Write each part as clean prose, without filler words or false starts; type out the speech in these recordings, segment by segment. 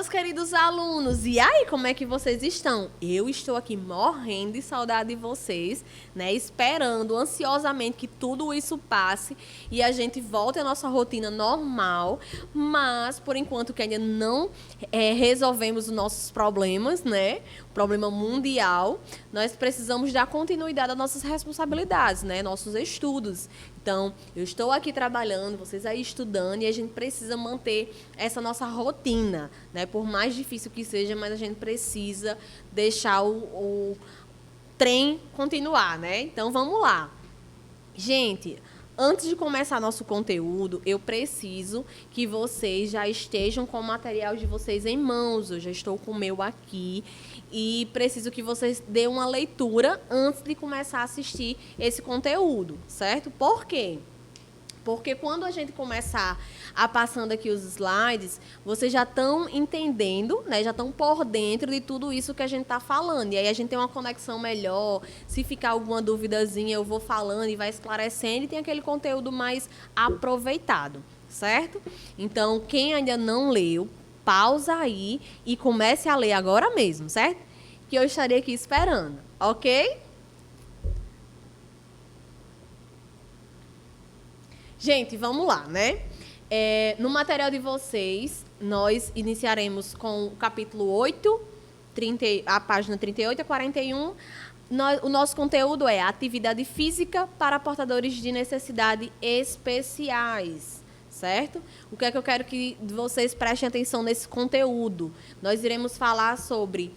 meus queridos alunos! E aí, como é que vocês estão? Eu estou aqui morrendo de saudade de vocês, né? Esperando ansiosamente que tudo isso passe e a gente volte à nossa rotina normal. Mas, por enquanto, que ainda não resolvemos os nossos problemas, né? O problema mundial, nós precisamos dar continuidade às nossas responsabilidades, né? Nossos estudos. Então, eu estou aqui trabalhando, vocês aí estudando, e a gente precisa manter essa nossa rotina, né? Por mais difícil que seja, mas a gente precisa deixar o trem continuar, né? Então, vamos lá. Gente, antes de começar nosso conteúdo, eu preciso que vocês já estejam com o material de vocês em mãos. Eu já estou com o meu aqui e preciso que vocês dêem uma leitura antes de começar a assistir esse conteúdo, certo? Por quê? Porque quando a gente começar a passando aqui os slides, vocês já estão entendendo, né? Já estão por dentro de tudo isso que a gente está falando. E aí a gente tem uma conexão melhor. Se ficar alguma duvidazinha, eu vou falando e vai esclarecendo e tem aquele conteúdo mais aproveitado, certo? Então, quem ainda não leu, pausa aí e comece a ler agora mesmo, certo? Que eu estarei aqui esperando, ok? Gente, vamos lá, né? No material de vocês, nós iniciaremos com o capítulo 8, a página 38 a 41. O nosso conteúdo é atividade física para portadores de necessidade especiais, certo? O que é que eu quero que vocês prestem atenção nesse conteúdo? Nós iremos falar sobre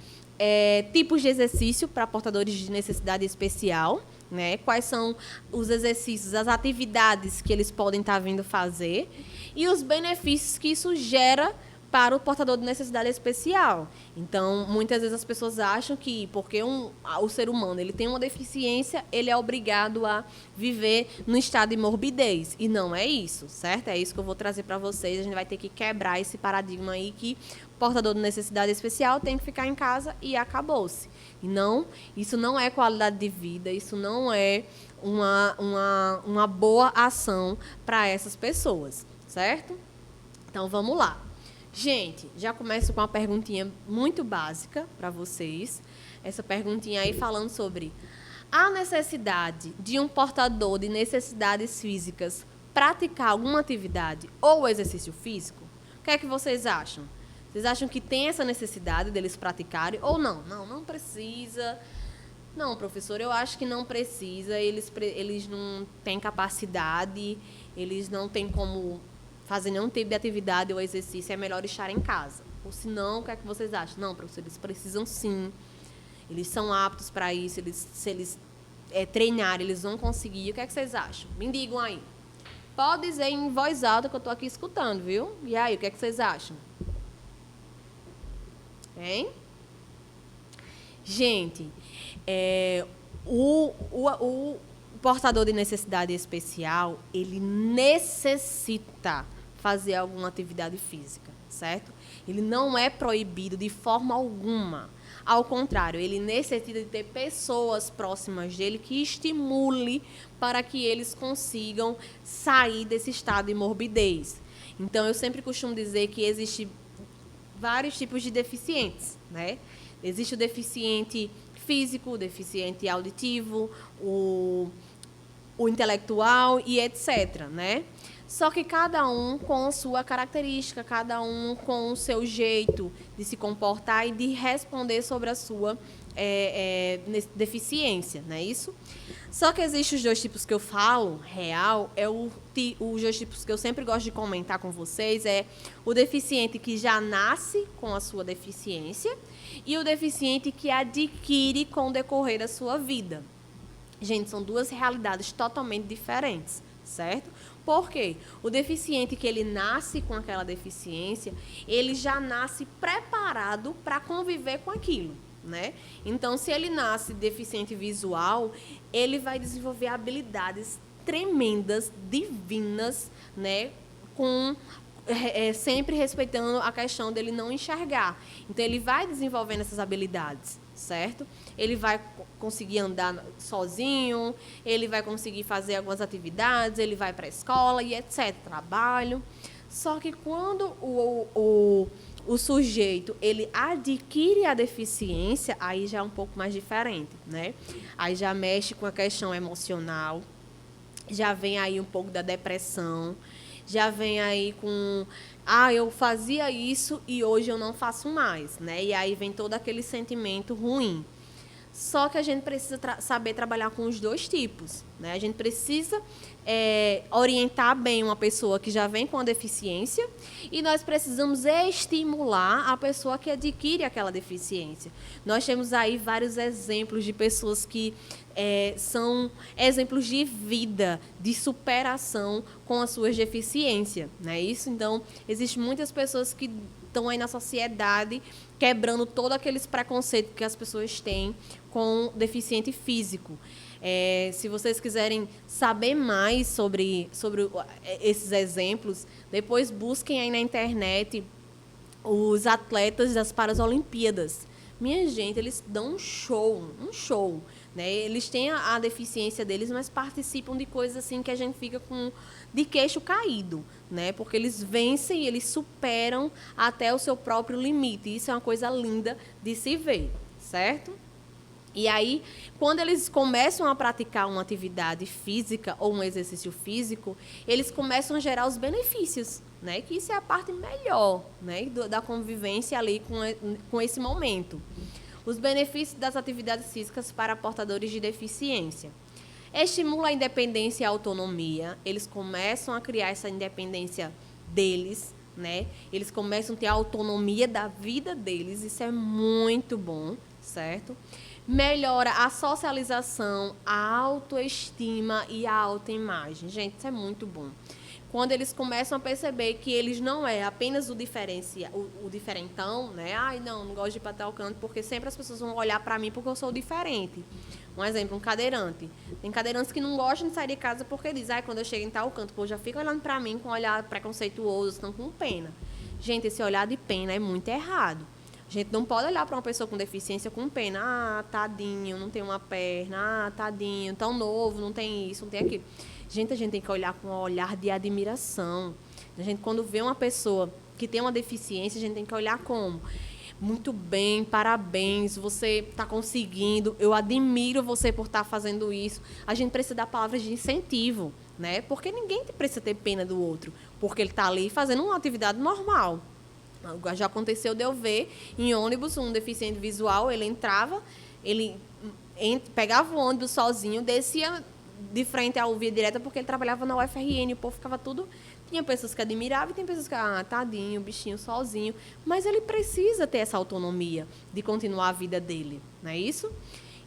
tipos de exercício para portadores de necessidade especial, né? Quais são os exercícios, as atividades que eles podem estar vindo fazer e os benefícios que isso gera para o portador de necessidade especial. Então, muitas vezes as pessoas acham que porque o ser humano ele tem uma deficiência, ele é obrigado a viver no estado de morbidez. E não é isso, certo? É isso que eu vou trazer para vocês. A gente vai ter que quebrar esse paradigma aí que portador de necessidade especial tem que ficar em casa e acabou-se. E não, isso não é qualidade de vida, isso não é uma boa ação para essas pessoas, certo? Então, vamos lá. Gente, já começo com uma perguntinha muito básica para vocês. Essa perguntinha aí falando sobre a necessidade de um portador de necessidades físicas praticar alguma atividade ou exercício físico? O que é que vocês acham? Vocês acham que tem essa necessidade deles praticarem ou não? Não precisa. Não, professor, eu acho que não precisa. Eles não têm capacidade, eles não têm como fazer nenhum tipo de atividade ou exercício, é melhor estar em casa. Ou se não, o que é que vocês acham? Não, professor, eles precisam sim. Eles são aptos para isso, se eles treinarem, eles vão conseguir. O que é que vocês acham? Me digam aí. Pode dizer em voz alta que eu estou aqui escutando, viu? E aí, o que é que vocês acham? Hein? Gente, o portador de necessidade especial, ele necessita fazer alguma atividade física, certo? Ele não é proibido de forma alguma. Ao contrário, ele necessita de ter pessoas próximas dele que estimule para que eles consigam sair desse estado de morbidez. Então, eu sempre costumo dizer que existe vários tipos de deficientes, né? Existe o deficiente físico, o deficiente auditivo, o intelectual e etc, né? Só que cada um com a sua característica, cada um com o seu jeito de se comportar e de responder sobre a sua deficiência, não é isso? Só que existem os dois tipos que eu falo, real, os dois tipos que eu sempre gosto de comentar com vocês, é o deficiente que já nasce com a sua deficiência e o deficiente que adquire com o decorrer da sua vida. Gente, são duas realidades totalmente diferentes, certo? Por quê? O deficiente que ele nasce com aquela deficiência, ele já nasce preparado para conviver com aquilo, né? Então, se ele nasce deficiente visual, ele vai desenvolver habilidades tremendas, divinas, né? Sempre respeitando a questão dele não enxergar. Então, ele vai desenvolvendo essas habilidades, certo? Ele vai conseguir andar sozinho, ele vai conseguir fazer algumas atividades, ele vai para a escola e etc, trabalho. Só que quando o o sujeito, ele adquire a deficiência, aí já é um pouco mais diferente, né? Aí já mexe com a questão emocional, já vem aí um pouco da depressão, já vem aí com, eu fazia isso e hoje eu não faço mais, né? E aí vem todo aquele sentimento ruim. Só que a gente precisa saber trabalhar com os dois tipos, né? A gente precisa orientar bem uma pessoa que já vem com a deficiência e nós precisamos estimular a pessoa que adquire aquela deficiência. Nós temos aí vários exemplos de pessoas que são exemplos de vida, de superação com as suas deficiências, não é isso? Então, existem muitas pessoas que estão aí na sociedade quebrando todos aqueles preconceitos que as pessoas têm com deficiente físico. Se vocês quiserem saber mais sobre esses exemplos, depois busquem aí na internet os atletas das Paralimpíadas. Minha gente, eles dão um show, né? Eles têm a deficiência deles, mas participam de coisas assim que a gente fica de queixo caído, né? Porque eles vencem e eles superam até o seu próprio limite. Isso é uma coisa linda de se ver, certo? E aí, quando eles começam a praticar uma atividade física ou um exercício físico, eles começam a gerar os benefícios, né? Que isso é a parte melhor, né? Da convivência ali com esse momento. Os benefícios das atividades físicas para portadores de deficiência. Estimula a independência e a autonomia. Eles começam a criar essa independência deles, né? Eles começam a ter a autonomia da vida deles. Isso é muito bom, certo? Melhora a socialização, a autoestima e a autoimagem. Gente, isso é muito bom. Quando eles começam a perceber que eles não é apenas o diferentão, né? Não gosto de ir para tal canto, porque sempre as pessoas vão olhar para mim porque eu sou diferente. Um exemplo, um cadeirante. Tem cadeirantes que não gostam de sair de casa porque dizem, quando eu chego em tal canto, o povo já fica olhando para mim com um olhar preconceituoso, estão com pena. Gente, esse olhar de pena é muito errado. A gente não pode olhar para uma pessoa com deficiência com pena. Tadinho, não tem uma perna. Tadinho, tão novo, não tem isso, não tem aquilo. Gente, a gente tem que olhar com um olhar de admiração. A gente, quando vê uma pessoa que tem uma deficiência, a gente tem que olhar como? Muito bem, parabéns, você está conseguindo. Eu admiro você por estar fazendo isso. A gente precisa dar palavras de incentivo, né? Porque ninguém precisa ter pena do outro, porque ele está ali fazendo uma atividade normal. Já aconteceu de eu ver em ônibus um deficiente visual, ele entrava, ele pegava o ônibus sozinho, descia de frente à via direta porque ele trabalhava na UFRN, o povo ficava tudo... Tinha pessoas que admiravam e tem pessoas que, tadinho, bichinho, sozinho. Mas ele precisa ter essa autonomia de continuar a vida dele, não é isso?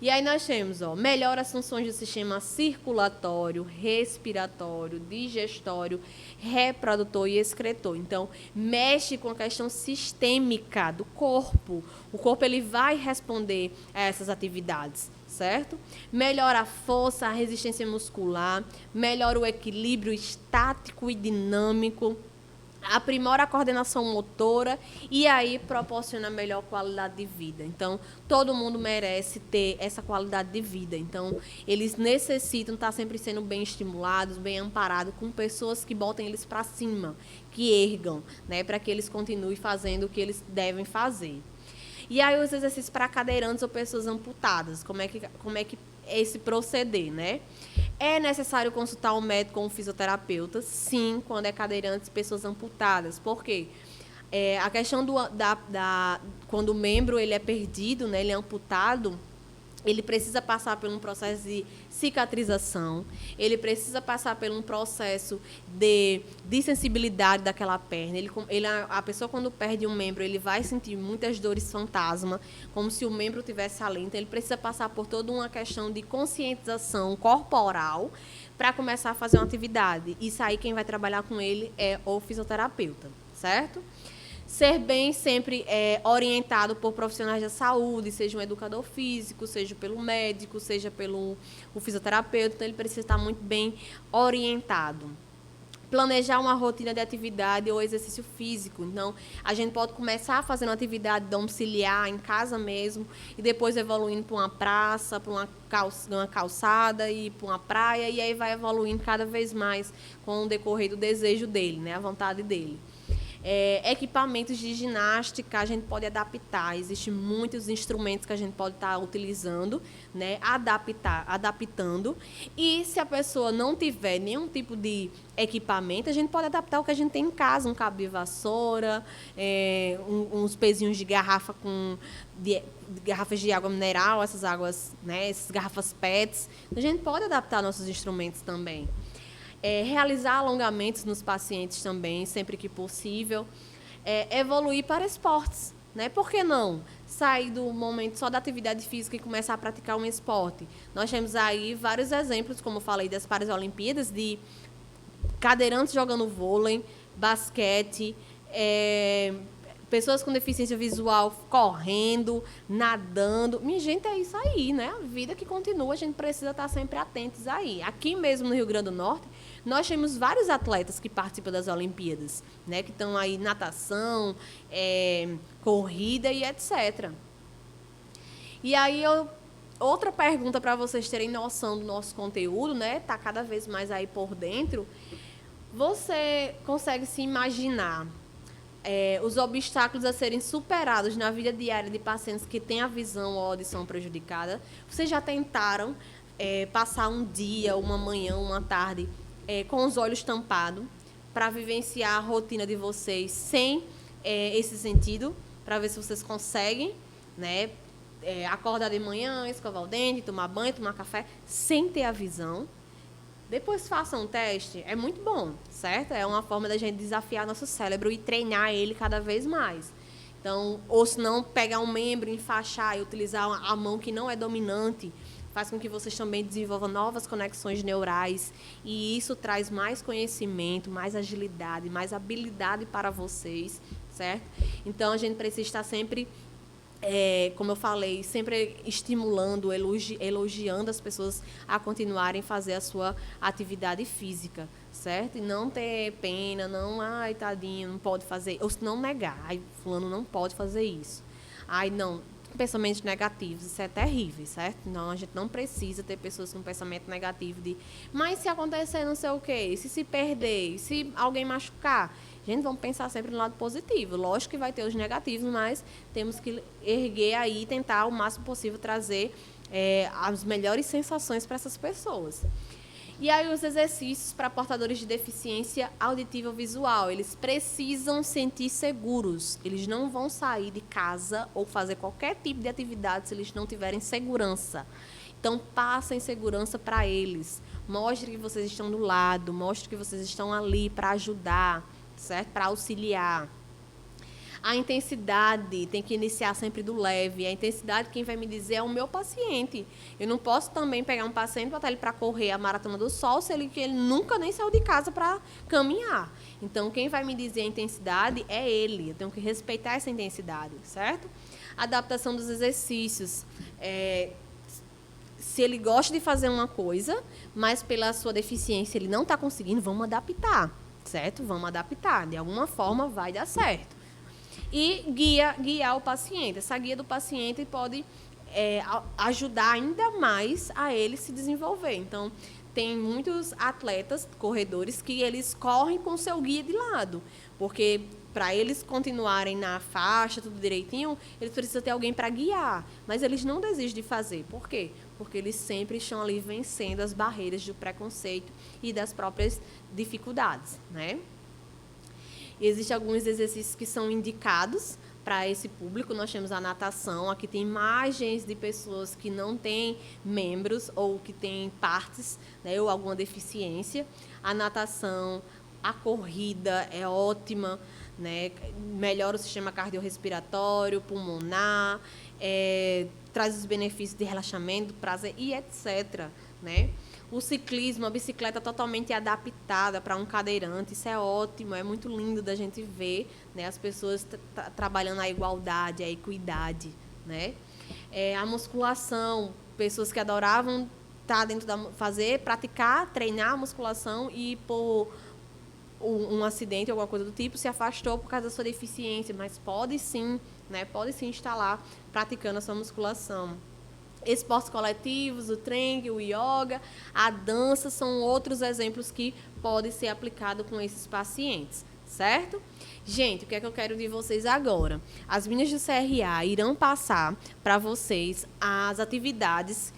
E aí nós temos, melhora as funções do sistema circulatório, respiratório, digestório, reprodutor e excretor. Então, mexe com a questão sistêmica do corpo. O corpo ele vai responder a essas atividades, certo? Melhora a força, a resistência muscular, melhora o equilíbrio estático e dinâmico, aprimora a coordenação motora e aí proporciona melhor qualidade de vida. Então, todo mundo merece ter essa qualidade de vida. Então, eles necessitam estar sempre sendo bem estimulados, bem amparados, com pessoas que botem eles para cima, que ergam, né, para que eles continuem fazendo o que eles devem fazer. E aí, os exercícios para cadeirantes ou pessoas amputadas, como é que é esse proceder, né? É necessário consultar um médico ou um fisioterapeuta, sim, quando é cadeirantes e pessoas amputadas. Por quê? A questão quando o membro ele é perdido, né, ele é amputado, ele precisa passar por um processo de cicatrização, ele precisa passar por um processo de sensibilidade daquela perna. A pessoa, quando perde um membro, ele vai sentir muitas dores fantasma, como se o membro tivesse ali. Então, ele precisa passar por toda uma questão de conscientização corporal para começar a fazer uma atividade. Isso aí, quem vai trabalhar com ele é o fisioterapeuta, certo? Ser bem sempre orientado por profissionais da saúde, seja um educador físico, seja pelo médico, seja pelo fisioterapeuta. Então, ele precisa estar muito bem orientado. Planejar uma rotina de atividade ou exercício físico. Então, a gente pode começar fazendo uma atividade domiciliar, em casa mesmo, e depois evoluindo para uma praça, para uma calçada e para uma praia, e aí vai evoluindo cada vez mais com o decorrer do desejo dele, né, a vontade dele. Equipamentos de ginástica a gente pode adaptar. Existem muitos instrumentos que a gente pode estar utilizando, né? Adaptando. E se a pessoa não tiver nenhum tipo de equipamento, a gente pode adaptar o que a gente tem em casa, um cabo de vassoura, uns pezinhos de garrafa de garrafas de água mineral, essas águas, né? Essas garrafas PETs. A gente pode adaptar nossos instrumentos também. Realizar alongamentos nos pacientes também, sempre que possível. Evoluir para esportes, né? Por que não sair do momento só da atividade física e começar a praticar um esporte? Nós temos aí vários exemplos, como eu falei, das Paralimpíadas, de cadeirantes jogando vôlei, basquete, pessoas com deficiência visual correndo, nadando. Minha gente, é isso aí, né? A vida que continua, a gente precisa estar sempre atentos aí. Aqui mesmo no Rio Grande do Norte, nós temos vários atletas que participam das Olimpíadas, né? Que estão aí natação, corrida e etc. E aí, outra pergunta para vocês terem noção do nosso conteúdo, né? Tá cada vez mais aí por dentro. Você consegue se imaginar os obstáculos a serem superados na vida diária de pacientes que têm a visão ou a audição prejudicada? Vocês já tentaram passar um dia, uma manhã, uma tarde com os olhos tampados para vivenciar a rotina de vocês sem esse sentido, para ver se vocês conseguem, né, acordar de manhã, escovar o dente, tomar banho, tomar café, sem ter a visão? Depois façam um teste, é muito bom, certo? É uma forma da gente desafiar nosso cérebro e treinar ele cada vez mais. Então, ou se não, pegar um membro, enfaixar e utilizar a mão que não é dominante, faz com que vocês também desenvolvam novas conexões neurais, e isso traz mais conhecimento, mais agilidade, mais habilidade para vocês, certo? Então, a gente precisa estar sempre, como eu falei, sempre estimulando, elogiando as pessoas a continuarem a fazer a sua atividade física, certo? E não ter pena, não, ai, tadinho, não pode fazer, ou se não negar, ai, fulano não pode fazer isso. Ai, não, pensamentos negativos, isso é terrível, certo? Não, a gente não precisa ter pessoas com pensamento negativo de, mas se acontecer não sei o quê, se perder, se alguém machucar, gente, vamos pensar sempre no lado positivo. Lógico que vai ter os negativos, mas temos que erguer aí e tentar o máximo possível trazer as melhores sensações para essas pessoas. E aí os exercícios para portadores de deficiência auditiva ou visual, eles precisam sentir seguros. Eles não vão sair de casa ou fazer qualquer tipo de atividade se eles não tiverem segurança. Então, passem segurança para eles. Mostre que vocês estão do lado, mostre que vocês estão ali para ajudar, certo? Para auxiliar. A intensidade tem que iniciar sempre do leve. A intensidade, quem vai me dizer é o meu paciente. Eu não posso também pegar um paciente e botar ele para correr a Maratona do Sol se ele nunca nem saiu de casa para caminhar. Então, quem vai me dizer a intensidade é ele. Eu tenho que respeitar essa intensidade, certo? Adaptação dos exercícios. Se ele gosta de fazer uma coisa, mas pela sua deficiência ele não está conseguindo, vamos adaptar, certo? Vamos adaptar. De alguma forma vai dar certo. E guiar o paciente. Essa guia do paciente pode ajudar ainda mais a ele se desenvolver. Então, tem muitos atletas, corredores, que eles correm com o seu guia de lado, porque para eles continuarem na faixa, tudo direitinho, eles precisam ter alguém para guiar. Mas eles não desistem de fazer. Por quê? Porque eles sempre estão ali vencendo as barreiras do preconceito e das próprias dificuldades, né? Existem alguns exercícios que são indicados para esse público. Nós temos a natação, aqui tem imagens de pessoas que não têm membros ou que têm partes, né, ou alguma deficiência. A natação, a corrida é ótima, né, melhora o sistema cardiorrespiratório, pulmonar, traz os benefícios de relaxamento, prazer e etc., né? O ciclismo, a bicicleta totalmente adaptada para um cadeirante, isso é ótimo, é muito lindo da gente ver, né, as pessoas trabalhando a igualdade, a equidade, né? A musculação, pessoas que adoravam estar dentro praticar, treinar a musculação e por um acidente ou alguma coisa do tipo se afastou por causa da sua deficiência, mas pode sim, né, pode sim estar lá praticando a sua musculação. Esportes coletivos, o trem, o yoga, a dança são outros exemplos que podem ser aplicados com esses pacientes, certo? Gente, o que é que eu quero de vocês agora? As meninas do CRA irão passar para vocês as atividades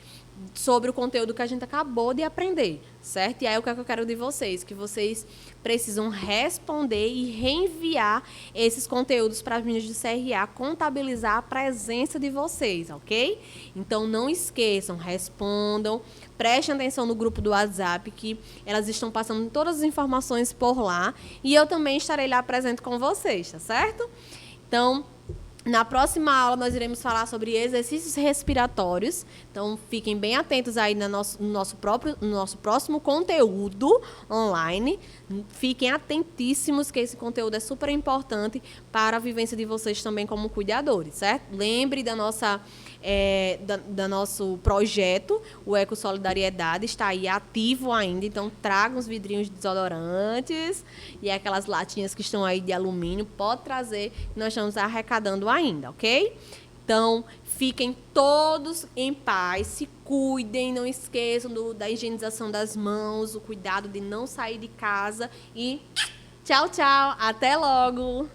sobre o conteúdo que a gente acabou de aprender, certo? E aí o que é que eu quero de vocês? Que vocês precisam responder e reenviar esses conteúdos para as meninas do CRA, contabilizar a presença de vocês, ok? Então não esqueçam, respondam, prestem atenção no grupo do WhatsApp, que elas estão passando todas as informações por lá, e eu também estarei lá presente com vocês, tá certo? Então, na próxima aula, nós iremos falar sobre exercícios respiratórios. Então, fiquem bem atentos aí no nosso próximo conteúdo online. Fiquem atentíssimos, que esse conteúdo é super importante para a vivência de vocês também como cuidadores, certo? Lembre da nosso projeto, o Eco Solidariedade, está aí ativo ainda. Então, tragam os vidrinhos de desodorantes e aquelas latinhas que estão aí de alumínio. Pode trazer, nós estamos arrecadando ainda, ok? Então, fiquem todos em paz, se cuidem, não esqueçam da higienização das mãos, o cuidado de não sair de casa e tchau, tchau, até logo!